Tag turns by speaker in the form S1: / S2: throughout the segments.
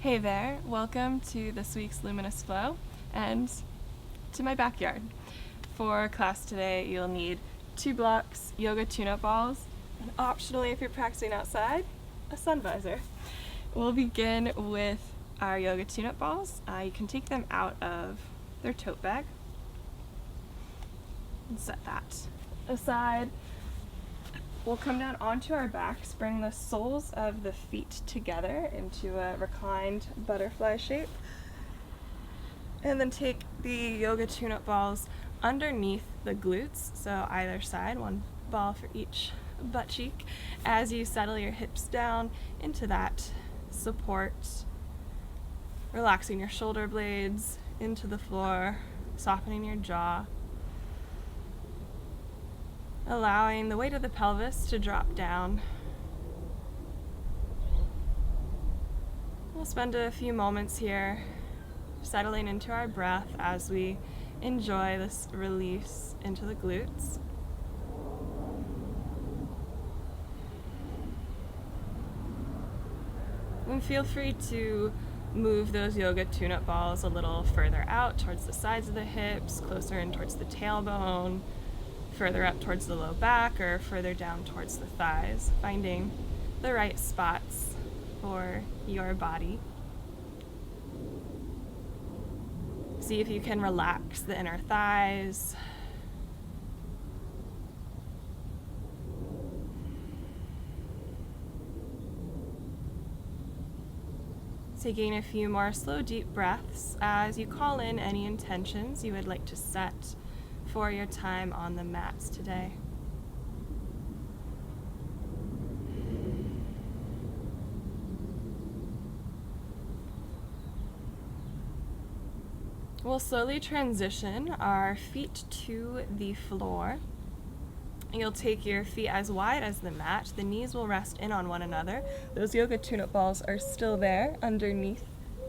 S1: Hey there, welcome to this week's Luminous Flow and to my backyard. For class today, you'll need 2 blocks, yoga tune-up balls, and optionally, if you're practicing outside, a sun visor. We'll begin with our yoga tune-up balls. You can take them out of their tote bag and set that aside. We'll come down onto our backs, bring the soles of the feet together into a reclined butterfly shape, and then take the yoga tune-up balls underneath the glutes, so either side, 1 ball for each butt cheek, as you settle your hips down into that support, relaxing your shoulder blades into the floor, softening your jaw, allowing the weight of the pelvis to drop down. We'll spend a few moments here settling into our breath as we enjoy this release into the glutes. And feel free to move those yoga tune-up balls a little further out towards the sides of the hips, closer in towards the tailbone, further up towards the low back, or further down towards the thighs, finding the right spots for your body. See if you can relax the inner thighs. Taking a few more slow, deep breaths as you call in any intentions you would like to set for your time on the mats today. We'll slowly transition our feet to the floor. You'll take your feet as wide as the mat. The knees will rest in on one another. Those yoga tune-up balls are still there underneath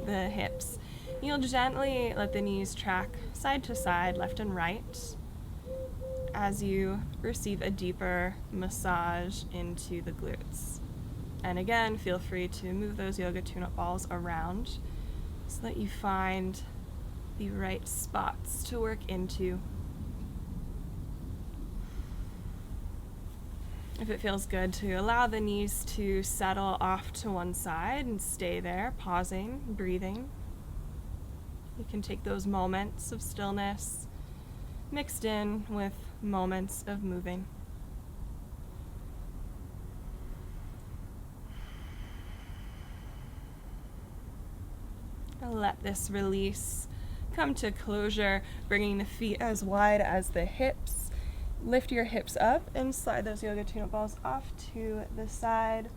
S1: the hips. You'll gently let the knees track side to side, left and right, as you receive a deeper massage into the glutes. And again, feel free to move those yoga tune-up balls around so that you find the right spots to work into. If it feels good, to allow the knees to settle off to one side and stay there, pausing, breathing. You can take those moments of stillness mixed in with moments of moving. Let this release come to closure, bringing the feet as wide as the hips. Lift your hips up and slide those yoga tune-up balls off to the side.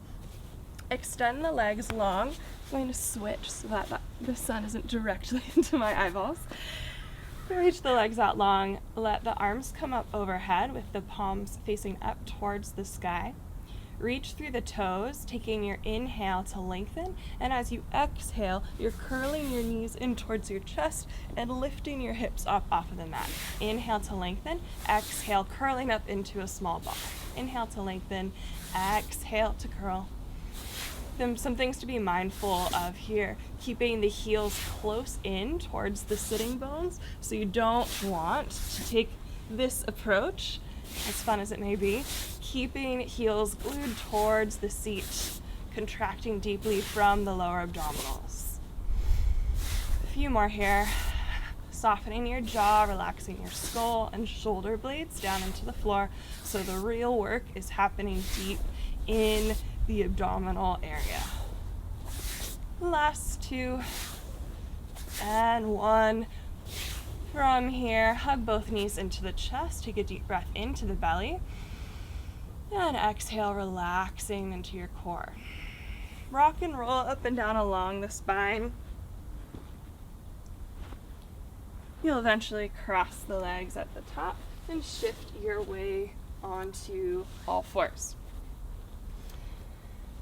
S1: Extend the legs long. I'm going to switch so that the sun isn't directly into my eyeballs. Reach the legs out long. Let the arms come up overhead with the palms facing up towards the sky. Reach through the toes, taking your inhale to lengthen, and as you exhale, you're curling your knees in towards your chest and lifting your hips up off of the mat. Inhale to lengthen, exhale, curling up into a small ball. Inhale to lengthen, exhale to curl. Some things to be mindful of here. Keeping the heels close in towards the sitting bones, so you don't want to take this approach, as fun as it may be, keeping heels glued towards the seat, contracting deeply from the lower abdominals. A few more here. Softening your jaw, relaxing your skull and shoulder blades down into the floor, so the real work is happening deep in the abdominal area. Last 2 and 1. From here, hug both knees into the chest. Take a deep breath into the belly. And exhale, relaxing into your core. Rock and roll up and down along the spine. You'll eventually cross the legs at the top and shift your way onto all fours.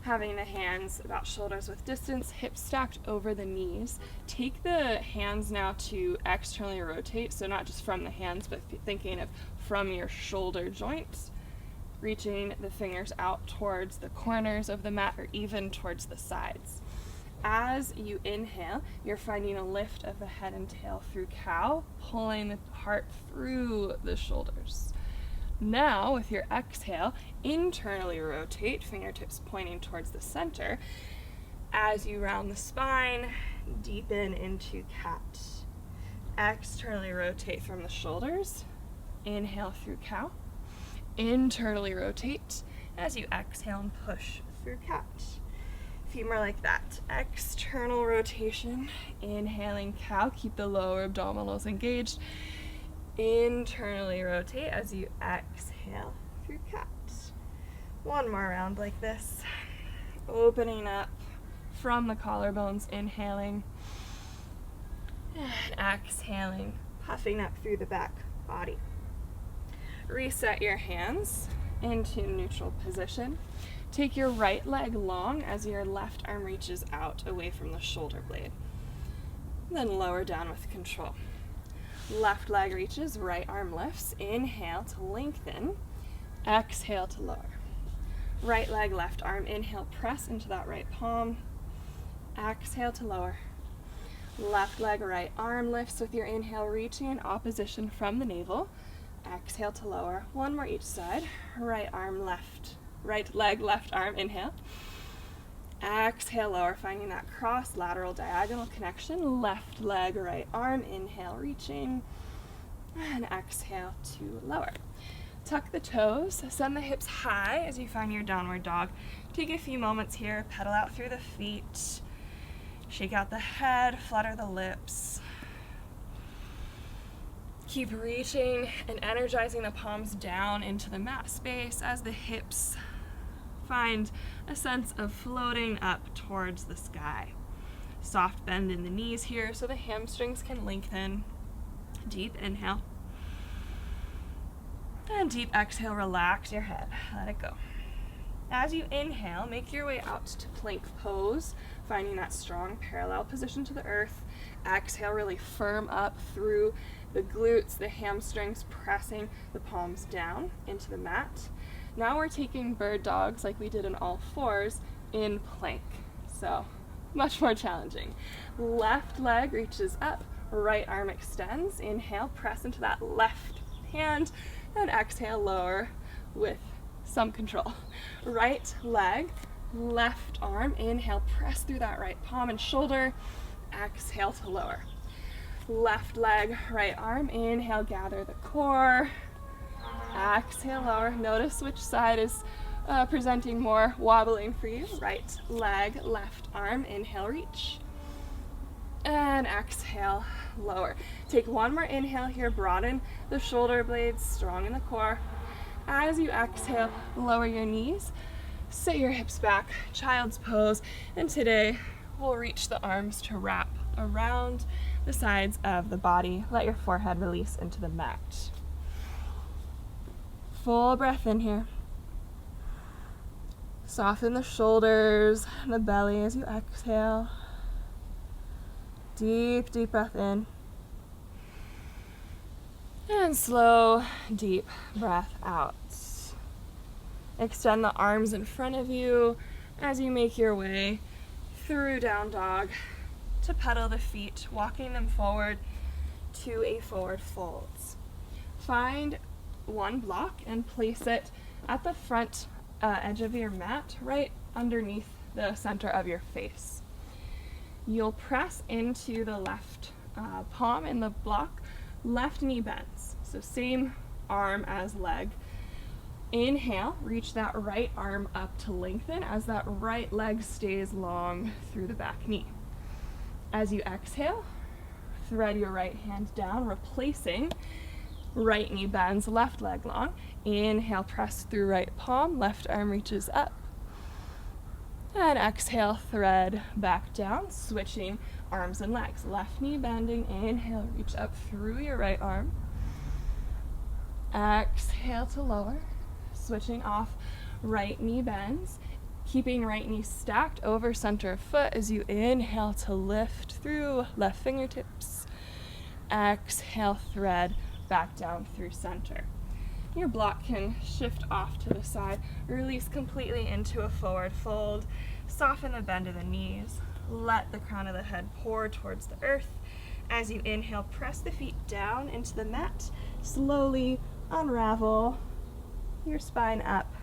S1: Having the hands about shoulders width distance, hips stacked over the knees. Take the hands now to externally rotate, so not just from the hands, but thinking of from your shoulder joints. reaching the fingers out towards the corners of the mat or even towards the sides. As As you inhale, you're finding a lift of the head and tail through cow, pulling the heart through the shoulders. Now, with your exhale, internally rotate, fingertips pointing towards the center. As you round the spine, deepen into cat. Externally rotate from the shoulders. Inhale through cow. Internally rotate as you exhale and push through cat. A few more like that. External rotation, inhaling cow, keep the lower abdominals engaged. Internally rotate as you exhale through cat. One more round like this. Opening up from the collarbones, inhaling. And exhaling, puffing up through the back body. Reset your hands into neutral position. Take your right leg long as your left arm reaches out away from the shoulder blade. Then lower down with control. Left leg reaches, right arm lifts. Inhale to lengthen. Exhale to lower. Right leg, left arm. Inhale, press into that right palm. Exhale to lower. Left leg, right arm lifts with your inhale, reaching in opposition from the navel. Exhale to lower. One more each side. Right arm, left. Right leg, left arm. Inhale. Exhale, lower, finding that cross lateral diagonal connection. Left leg, right arm. Inhale, reaching. And exhale to lower. Tuck the toes. Send the hips high as you find your downward dog. Take a few moments here. Pedal out through the feet. Shake out the head. Flutter the lips. Keep reaching and energizing the palms down into the mat space as the hips find a sense of floating up towards the sky. Soft bend in the knees here so the hamstrings can lengthen. Deep inhale. And deep exhale, relax your head. Let it go. As you inhale, make your way out to plank pose, finding that strong parallel position to the earth. Exhale, really firm up through the glutes, the hamstrings, pressing the palms down into the mat. Now we're taking bird dogs like we did in all fours in plank. So much more challenging. Left leg reaches up, right arm extends. Inhale, press into that left hand, and exhale, lower with some control. Right leg, left arm. Inhale, press through that right palm and shoulder. Exhale to lower. Left leg, right arm. Inhale, gather the core. Exhale, lower. Notice which side is presenting more wobbling for you. Right leg, left arm. Inhale, reach. And exhale, lower. Take one more inhale here. Broaden the shoulder blades, strong in the core. As you exhale, lower your knees. Sit your hips back, child's pose. And today, we'll reach the arms to wrap around the sides of the body. Let your forehead release into the mat. Full breath in here. Soften the shoulders and the belly as you exhale. Deep, deep breath in. And slow, deep breath out. Extend the arms in front of you as you make your way through down dog to pedal the feet, walking them forward to a forward fold. Find one block and place it at the front edge of your mat, right underneath the center of your face. You'll press into the left palm in the block. Left knee bends, so same arm as leg. Inhale, reach that right arm up to lengthen as that right leg stays long through the back knee. As you exhale, thread your right hand down, replacing right knee bends, left leg long. Inhale, press through right palm, left arm reaches up. And exhale, thread back down, switching arms and legs. Left knee bending, inhale, reach up through your right arm. Exhale to lower, switching off right knee bends, keeping right knee stacked over center of foot as you inhale to lift through left fingertips. Exhale, thread back down through center. Your block can shift off to the side, release completely into a forward fold, soften the bend of the knees, let the crown of the head pour towards the earth. As you inhale, press the feet down into the mat. Slowly unravel your spine up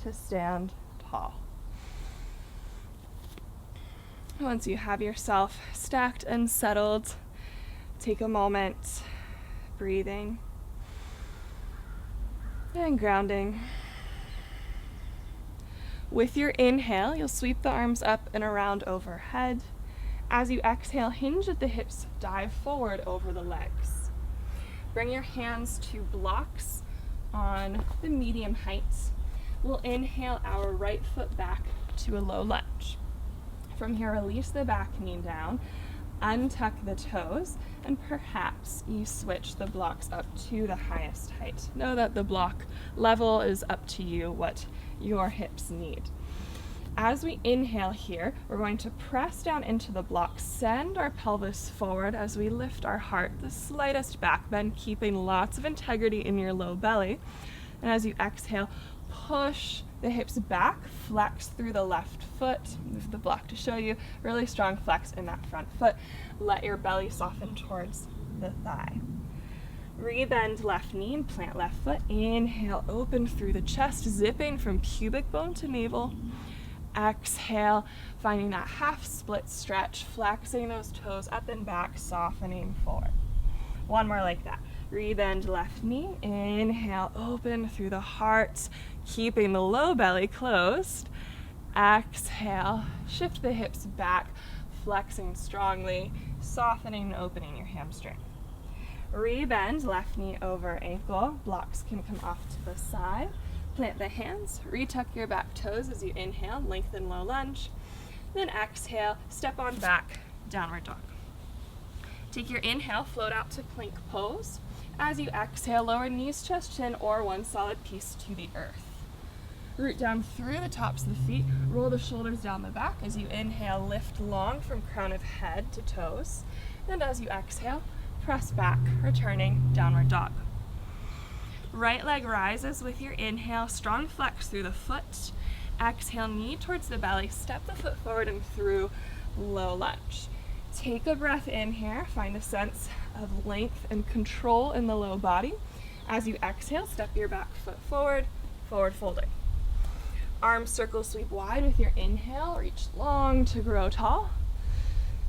S1: to stand tall. Once you have yourself stacked and settled, take a moment, breathing and grounding. With your inhale, you'll sweep the arms up and around overhead. As you exhale, hinge at the hips, dive forward over the legs. Bring your hands to blocks on the medium height. We'll inhale our right foot back to a low lunge. From here, release the back knee down, untuck the toes, and perhaps you switch the blocks up to the highest height. Know that the block level is up to you, what your hips need. As we inhale here, we're going to press down into the block, send our pelvis forward as we lift our heart, the slightest back bend, keeping lots of integrity in your low belly. And as you exhale, push the hips back, flex through the left foot. Move the block to show you. Really strong flex in that front foot. Let your belly soften towards the thigh. Rebend left knee and plant left foot. Inhale, open through the chest, zipping from pubic bone to navel. Exhale, finding that half split stretch, flexing those toes up and back, softening forward. One more like that. Rebend left knee. Inhale, open through the heart, keeping the low belly closed. Exhale, shift the hips back, flexing strongly, softening and opening your hamstring. Rebend left knee over ankle. Blocks can come off to the side. Plant the hands, retuck your back toes as you inhale, lengthen low lunge. Then exhale, step on back, downward dog. Take your inhale, float out to plank pose. As you exhale, lower knees, chest, chin, or one solid piece to the earth. Root down through the tops of the feet, roll the shoulders down the back. As you inhale, lift long from crown of head to toes. And as you exhale, press back, returning downward dog. Right leg rises with your inhale, strong flex through the foot. Exhale, knee towards the belly, step the foot forward and through low lunge. Take a breath in here, find a sense of length and control in the low body. As you exhale, step your back foot forward, forward folding. Arms circle sweep wide with your inhale, reach long to grow tall.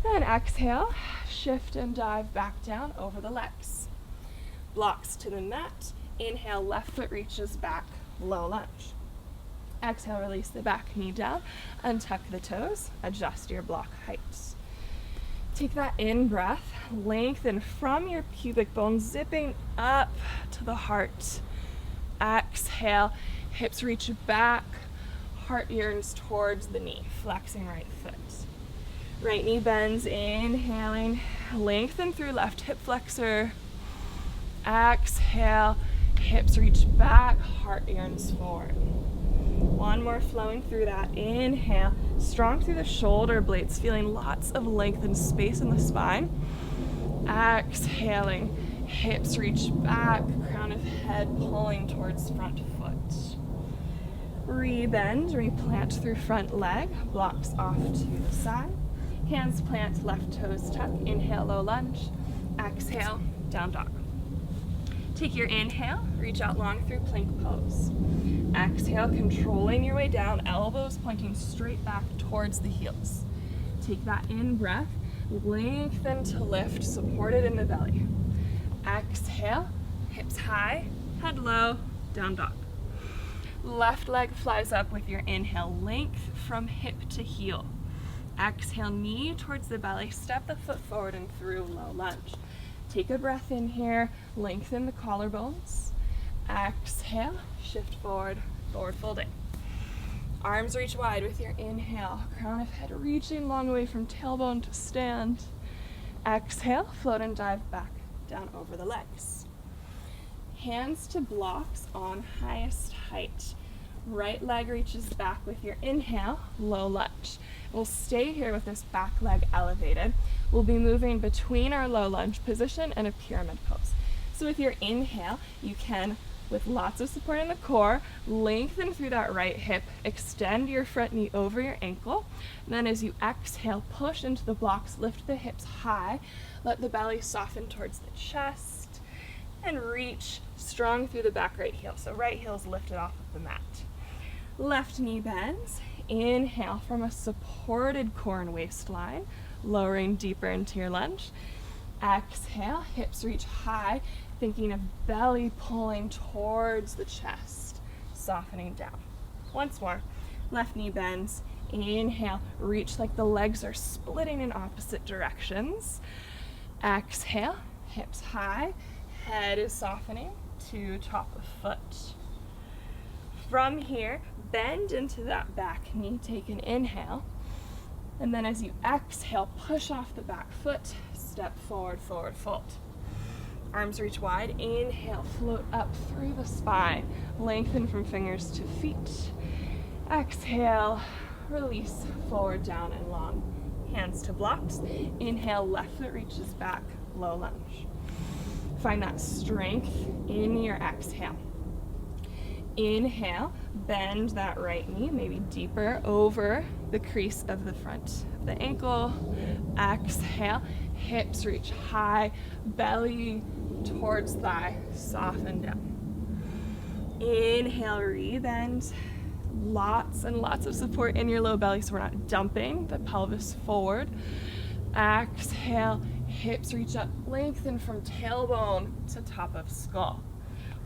S1: Then exhale, shift and dive back down over the legs. Blocks to the mat. Inhale, left foot reaches back, low lunge. Exhale, release the back knee down, untuck the toes, adjust your block heights. Take that in breath, lengthen from your pubic bone, zipping up to the heart. Exhale, hips reach back, heart yearns towards the knee, flexing right foot. Right knee bends, inhaling, lengthen through left hip flexor. Exhale, hips reach back, heart yearns forward. One more flowing through that. Inhale, strong through the shoulder blades, feeling lots of length and space in the spine. Exhaling, hips reach back, crown of head pulling towards front foot. Rebend, replant through front leg, blocks off to the side. Hands plant, left toes tuck. Inhale, low lunge. Exhale, down dog. Take your inhale, reach out long through plank pose. Exhale, controlling your way down, elbows pointing straight back towards the heels. Take that in breath, lengthen to lift, supported in the belly. Exhale, hips high, head low, down dog. Left leg flies up with your inhale, length from hip to heel. Exhale, knee towards the belly, step the foot forward and through low lunge. Take a breath in here, lengthen the collarbones. Exhale, shift forward, forward folding. Arms reach wide with your inhale, crown of head reaching long way from tailbone to stand. Exhale, float and dive back down over the legs. Hands to blocks on highest height. Right leg reaches back with your inhale, low lunge. We'll stay here with this back leg elevated. We'll be moving between our low lunge position and a pyramid pose. So with your inhale, you can with lots of support in the core. Lengthen through that right hip, extend your front knee over your ankle. And then as you exhale, push into the blocks, lift the hips high, let the belly soften towards the chest, and reach strong through the back right heel. So right heel is lifted off of the mat. Left knee bends. Inhale from a supported core and waistline, lowering deeper into your lunge. Exhale, hips reach high, thinking of belly pulling towards the chest, softening down. Once more, left knee bends. Inhale, reach like the legs are splitting in opposite directions. Exhale, hips high, head is softening to top of foot. From here, bend into that back knee, take an inhale. And then as you exhale, push off the back foot, step forward, forward fold. Arms reach wide, inhale, float up through the spine, lengthen from fingers to feet. Exhale, release, forward, down, and long. Hands to blocks. Inhale, left foot reaches back, low lunge. Find that strength in your exhale. Inhale, bend that right knee, maybe deeper over the crease of the front of the ankle. Exhale, hips reach high, belly towards thigh, soften down. Inhale, rebend. Lots and lots of support in your low belly so we're not dumping the pelvis forward. Exhale, hips reach up, lengthen from tailbone to top of skull.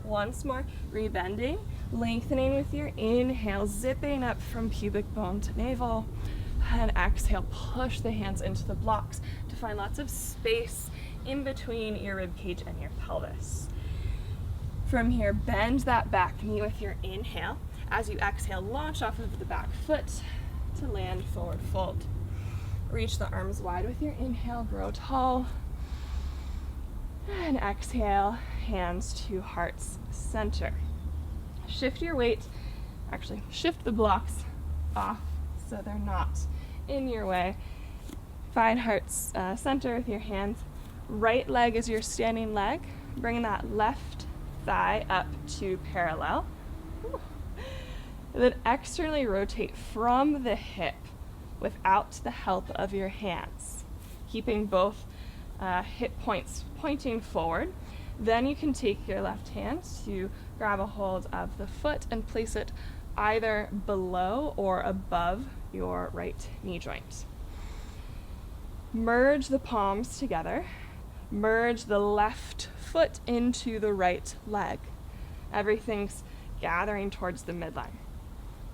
S1: Once more, rebending, lengthening with your inhale, zipping up from pubic bone to navel. And exhale, push the hands into the blocks to find lots of space in between your rib cage and your pelvis. From here, bend that back knee with your inhale. As you exhale, launch off of the back foot to land forward fold. Reach the arms wide with your inhale, grow tall. And exhale, hands to heart's center. Shift your weight, actually shift the blocks off so they're not in your way. Find heart's center with your hands. Right leg is your standing leg. Bring that left thigh up to parallel. And then externally rotate from the hip without the help of your hands, keeping both hip points pointing forward. Then you can take your left hand to grab a hold of the foot and place it either below or above your right knee joint. Merge the palms together. Merge the left foot into the right leg. Everything's gathering towards the midline.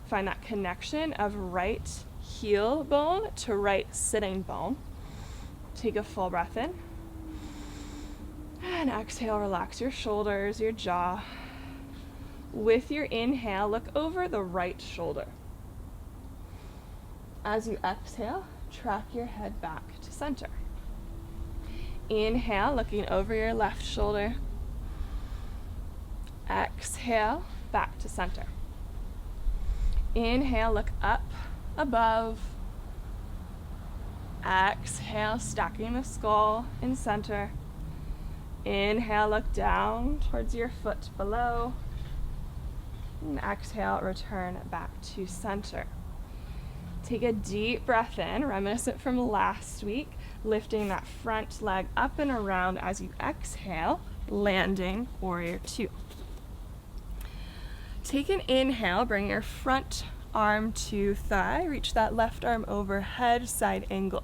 S1: Find that connection of right heel bone to right sitting bone. Take a full breath in. And exhale, relax your shoulders, your jaw. With your inhale, look over the right shoulder. As you exhale, track your head back to center. Inhale, looking over your left shoulder. Exhale, back to center. Inhale, look up, above. Exhale, stacking the skull in center. Inhale, look down towards your foot below. And exhale, return back to center. Take a deep breath in, reminiscent from last week, lifting that front leg up and around as you exhale, landing warrior two. Take an inhale, bring your front arm to thigh, reach that left arm overhead, side angle.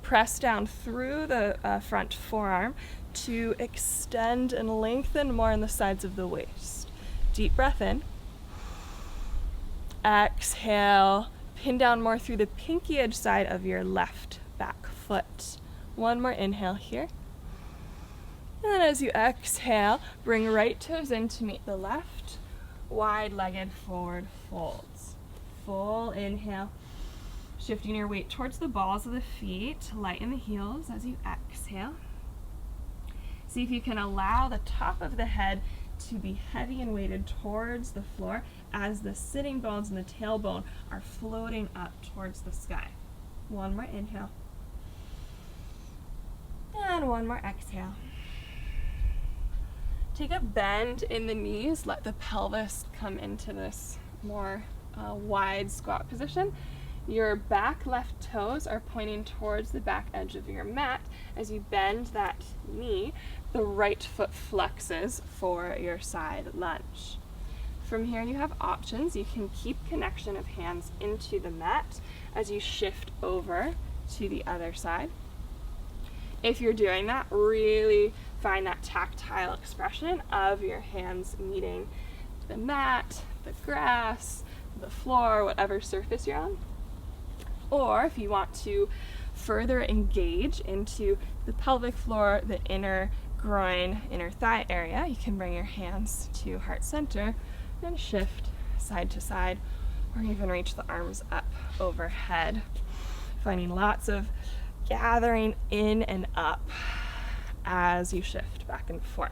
S1: Press down through the front forearm to extend and lengthen more on the sides of the waist. Deep breath in. Exhale, pin down more through the pinky edge side of your left back foot. One more inhale here. And then as you exhale, bring right toes in to meet the left. Wide-legged forward folds. Full inhale. Shifting your weight towards the balls of the feet. Lighten the heels as you exhale. See if you can allow the top of the head to be heavy and weighted towards the floor as the sitting bones and the tailbone are floating up towards the sky. One more inhale. And one more exhale. Take a bend in the knees, let the pelvis come into this more wide squat position. Your back left toes are pointing towards the back edge of your mat. As you bend that knee, the right foot flexes for your side lunge. From here you have options. You can keep connection of hands into the mat as you shift over to the other side. If you're doing that, really find that tactile expression of your hands meeting the mat, the grass, the floor, whatever surface you're on. Or if you want to further engage into the pelvic floor, the inner groin, inner thigh area, you can bring your hands to heart center and shift side to side, or even reach the arms up overhead. Finding lots of gathering in and up as you shift back and forth.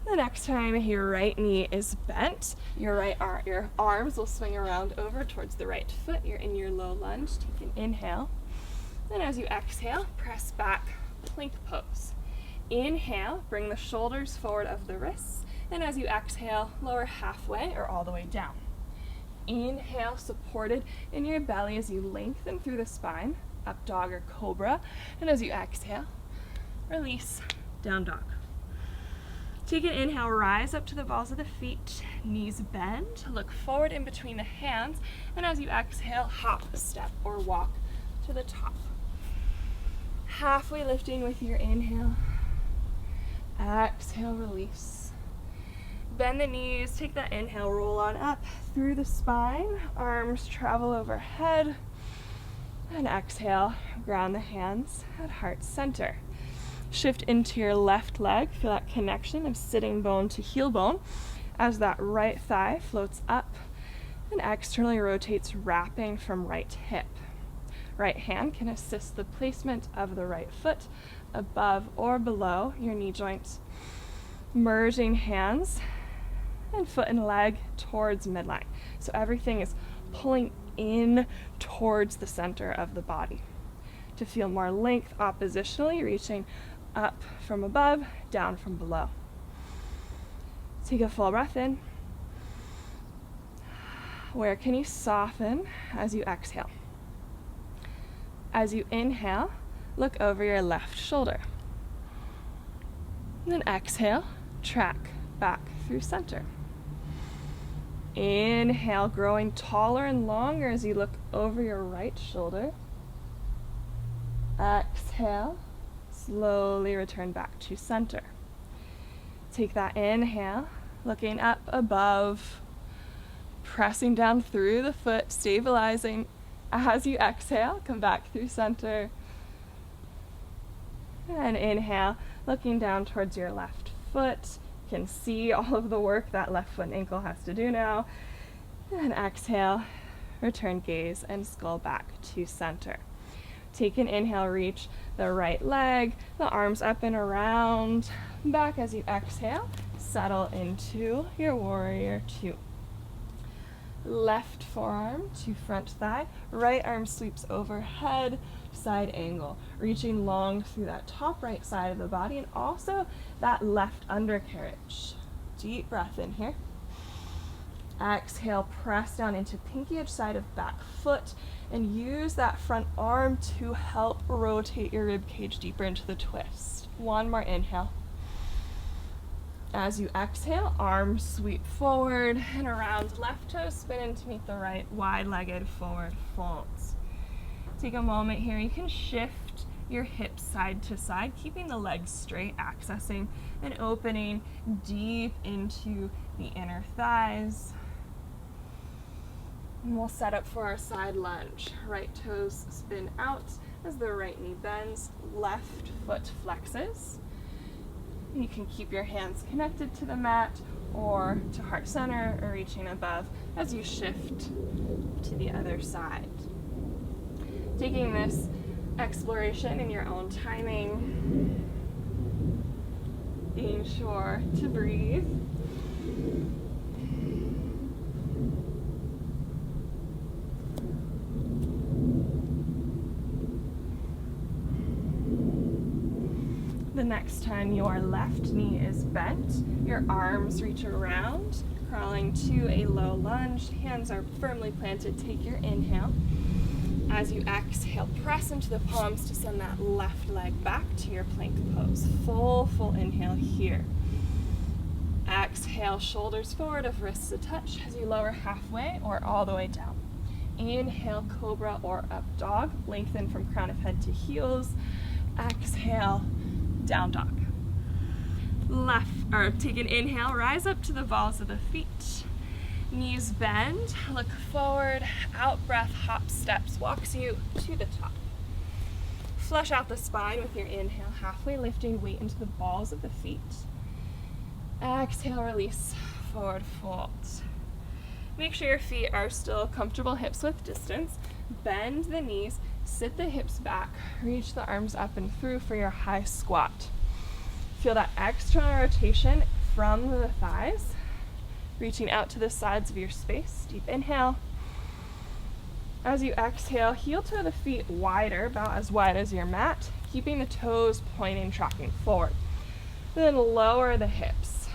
S1: The next time your right knee is bent, your arms will swing around over towards the right foot. You're in your low lunge. Take an inhale. Then as you exhale, press back, plank pose. Inhale, bring the shoulders forward of the wrists. And as you exhale, lower halfway or all the way down. Inhale, supported in your belly as you lengthen through the spine, up dog or cobra. And as you exhale, release, down dog. Take an inhale, rise up to the balls of the feet, knees bend, look forward in between the hands, and as you exhale, hop a step or walk to the top. Halfway lifting with your inhale. Exhale, release. Bend the knees, take that inhale, roll on up through the spine, arms travel overhead, and exhale, ground the hands at heart center. Shift into your left leg, feel that connection of sitting bone to heel bone as that right thigh floats up and externally rotates, wrapping from right hip. Right hand can assist the placement of the right foot above or below your knee joint. Merging hands and foot and leg towards midline. So everything is pulling in towards the center of the body. To feel more length oppositionally, reaching up from above, down from below. Take a full breath in. Where can you soften as you exhale? As you inhale, look over your left shoulder. Then exhale, track back through center. Inhale, growing taller and longer as you look over your right shoulder. Exhale, slowly return back to center. Take that inhale, looking up above, pressing down through the foot, stabilizing. As you exhale, come back through center. And inhale, looking down towards your left foot. You can see all of the work that left foot and ankle has to do now. And exhale, return gaze and skull back to center. Take an inhale, reach the right leg, the arms up and around, back as you exhale, settle into your warrior two. Left forearm to front thigh, right arm sweeps overhead, side angle, reaching long through that top right side of the body and also that left undercarriage. Deep breath in here. Exhale, press down into pinky edge side of back foot and use that front arm to help rotate your rib cage deeper into the twist. One more inhale. As you exhale, arms sweep forward and around, left toe spin in to meet the right, wide-legged forward folds. Take a moment here. You can shift your hips side to side, keeping the legs straight, accessing and opening deep into the inner thighs. And we'll set up for our side lunge. Right toes spin out as the right knee bends, left foot flexes. You can keep your hands connected to the mat or to heart center or reaching above as you shift to the other side. Taking this exploration in your own timing, being sure to breathe. The next time your left knee is bent, your arms reach around, crawling to a low lunge. Hands are firmly planted. Take your inhale. As you exhale, press into the palms to send that left leg back to your plank pose. Full inhale here. Exhale, shoulders forward of wrists a touch as you lower halfway or all the way down. Inhale, cobra or up dog. Lengthen from crown of head to heels. Exhale, down dog. Take an inhale, rise up to the balls of the feet. Knees bend, look forward, out breath, hop steps, walks you to the top. Flush out the spine with your inhale, halfway lifting weight into the balls of the feet. Exhale, release, forward fold. Make sure your feet are still comfortable hips width distance. Bend the knees, sit the hips back, reach the arms up and through for your high squat. Feel that external rotation from the thighs, reaching out to the sides of your space. Deep inhale. As you exhale, heel toe the feet wider, about as wide as your mat, keeping the toes pointing, tracking forward. Then lower the hips.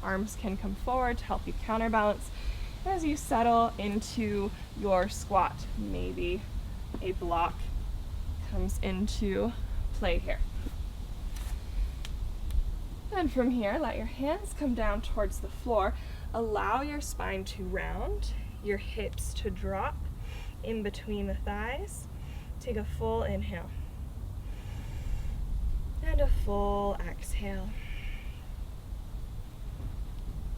S1: Arms can come forward to help you counterbalance as you settle into your squat. Maybe a block comes into play here. And from here, let your hands come down towards the floor. Allow your spine to round, your hips to drop in between the thighs. Take a full inhale and a full exhale.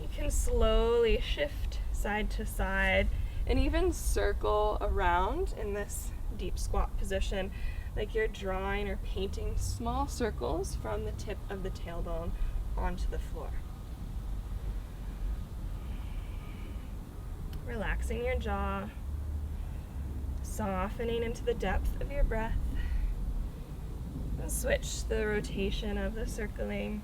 S1: You can slowly shift side to side and even circle around in this deep squat position, like you're drawing or painting small circles from the tip of the tailbone onto the floor. Relaxing your jaw, softening into the depth of your breath, and switch the rotation of the circling.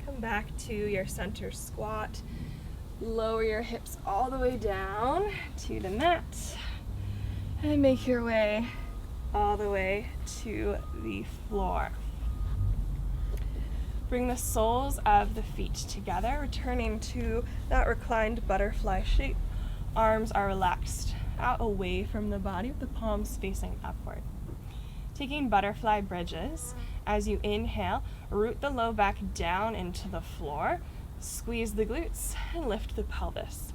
S1: Come back to your center squat. Lower your hips all the way down to the mat and make your way all the way to the floor. Bring the soles of the feet together, returning to that reclined butterfly shape. Arms are relaxed out away from the body with the palms facing upward. Taking butterfly bridges, as you inhale, root the low back down into the floor. Squeeze the glutes and lift the pelvis.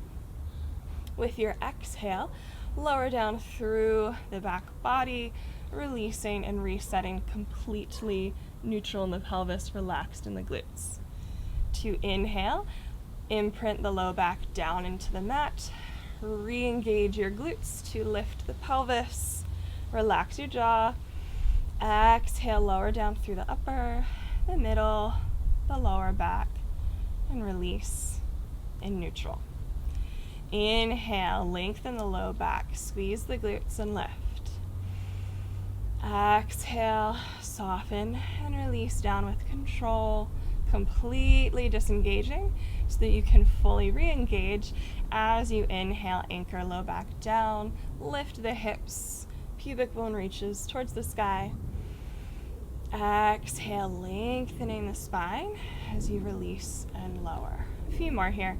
S1: With your exhale, lower down through the back body, releasing and resetting completely neutral in the pelvis, relaxed in the glutes. To inhale, imprint the low back down into the mat. Re-engage your glutes to lift the pelvis. Relax your jaw. Exhale, lower down through the upper, the middle, the lower back, and release in neutral. Inhale, lengthen the low back, squeeze the glutes and lift. Exhale, soften and release down with control, completely disengaging so that you can fully re-engage. As you inhale, anchor low back down, lift the hips, pubic bone reaches towards the sky. Exhale, lengthening the spine as you release and lower. A few more here.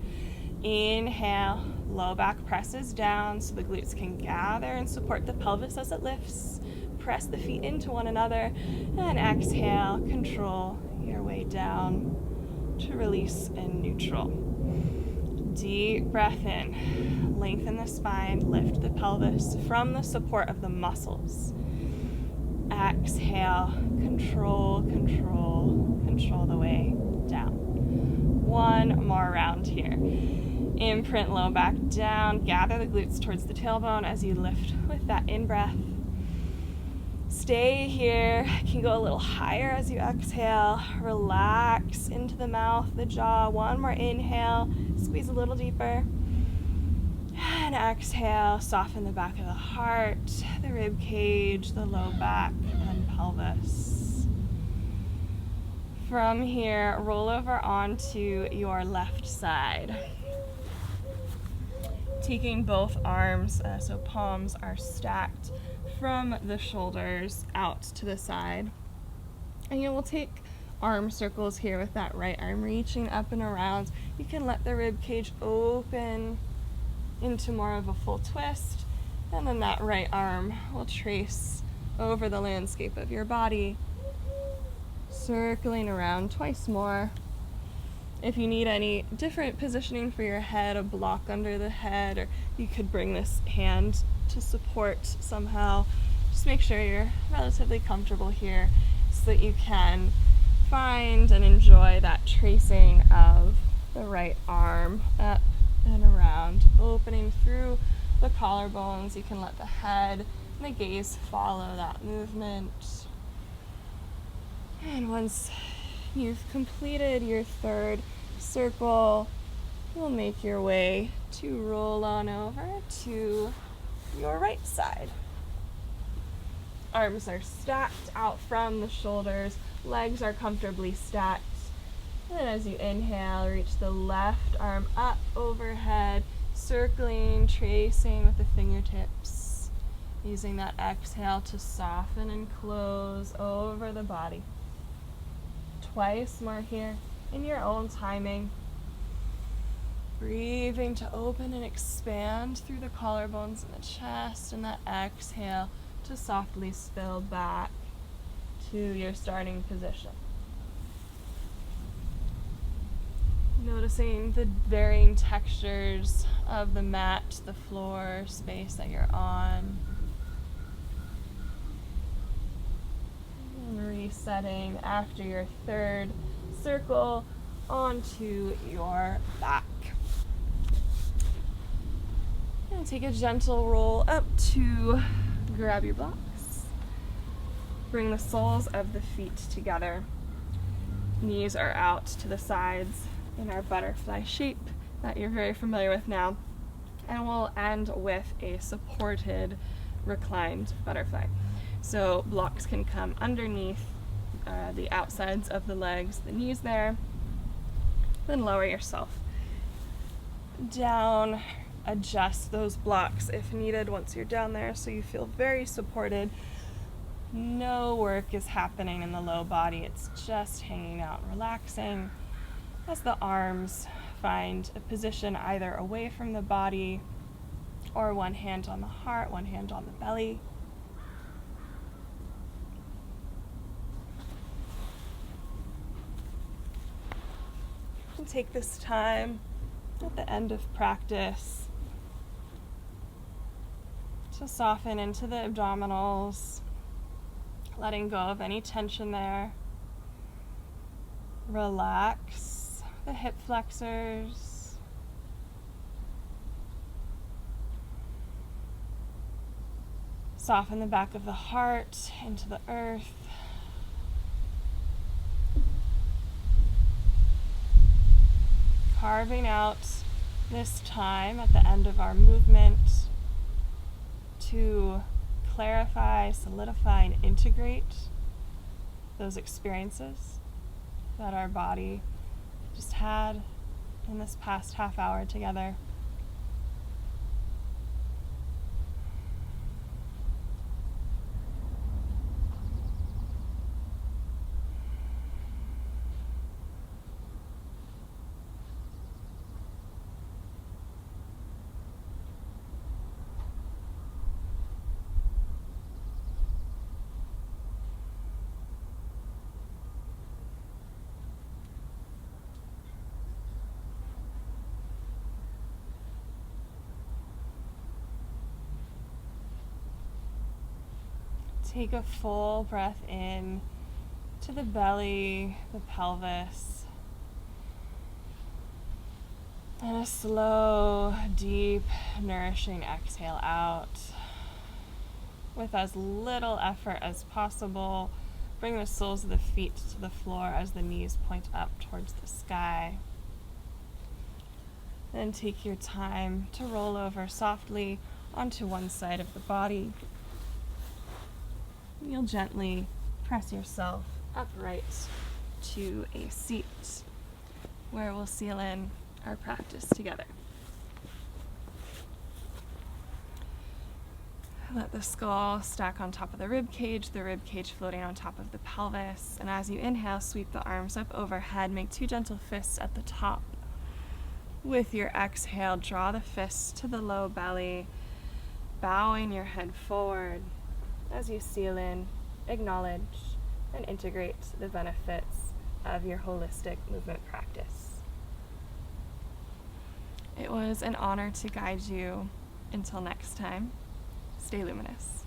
S1: Inhale, low back presses down so the glutes can gather and support the pelvis as it lifts. Press the feet into one another, and exhale, control your way down to release in neutral. Deep breath in, lengthen the spine, lift the pelvis from the support of the muscles. Exhale, control the way down. One more round here. Imprint low back down, gather the glutes towards the tailbone as you lift with that in-breath. Stay here, can go a little higher as you exhale. Relax into the mouth, the jaw. One more inhale, squeeze a little deeper. And exhale, soften the back of the heart, the rib cage, the low back, and pelvis. From here, roll over onto your left side. Taking both arms, so palms are stacked from the shoulders out to the side. And you will take arm circles here with that right arm reaching up and around. You can let the rib cage open into more of a full twist, and then that right arm will trace over the landscape of your body, circling around twice more. If you need any different positioning for your head, a block under the head, or you could bring this hand to support somehow, just make sure you're relatively comfortable here so that you can find and enjoy that tracing of the right arm up and around, opening through the collarbones. You can let the head and the gaze follow that movement. And once you've completed your third circle, you'll make your way to roll on over to your right side. Arms are stacked out from the shoulders, legs are comfortably stacked. And as you inhale, reach the left arm up overhead, circling, tracing with the fingertips, using that exhale to soften and close over the body. Twice more here in your own timing. Breathing to open and expand through the collarbones and the chest, and that exhale to softly spill back to your starting position. Noticing the varying textures of the mat, the floor, space that you're on. And resetting after your third circle onto your back. And take a gentle roll up to grab your blocks. Bring the soles of the feet together. Knees are out to the sides in our butterfly shape that you're very familiar with now. And we'll end with a supported reclined butterfly. So blocks can come underneath the outsides of the legs, the knees there. Then lower yourself down, adjust those blocks if needed once you're down there so you feel very supported. No work is happening in the low body, it's just hanging out and relaxing as the arms find a position either away from the body or one hand on the heart, one hand on the belly. And take this time at the end of practice to soften into the abdominals, letting go of any tension there. Relax the hip flexors. Soften the back of the heart into the earth. Carving out this time at the end of our movement to clarify, solidify, and integrate those experiences that our body just had in this past half hour together. Take a full breath in to the belly, the pelvis, and a slow, deep, nourishing exhale out. With as little effort as possible, bring the soles of the feet to the floor as the knees point up towards the sky. Then take your time to roll over softly onto one side of the body. You'll gently press yourself upright to a seat where we'll seal in our practice together. Let the skull stack on top of the rib cage floating on top of the pelvis. And as you inhale, sweep the arms up overhead. Make 2 gentle fists at the top. With your exhale, draw the fists to the low belly, bowing your head forward. As you seal in, acknowledge and integrate the benefits of your holistic movement practice. It was an honor to guide you. Until next time, stay luminous.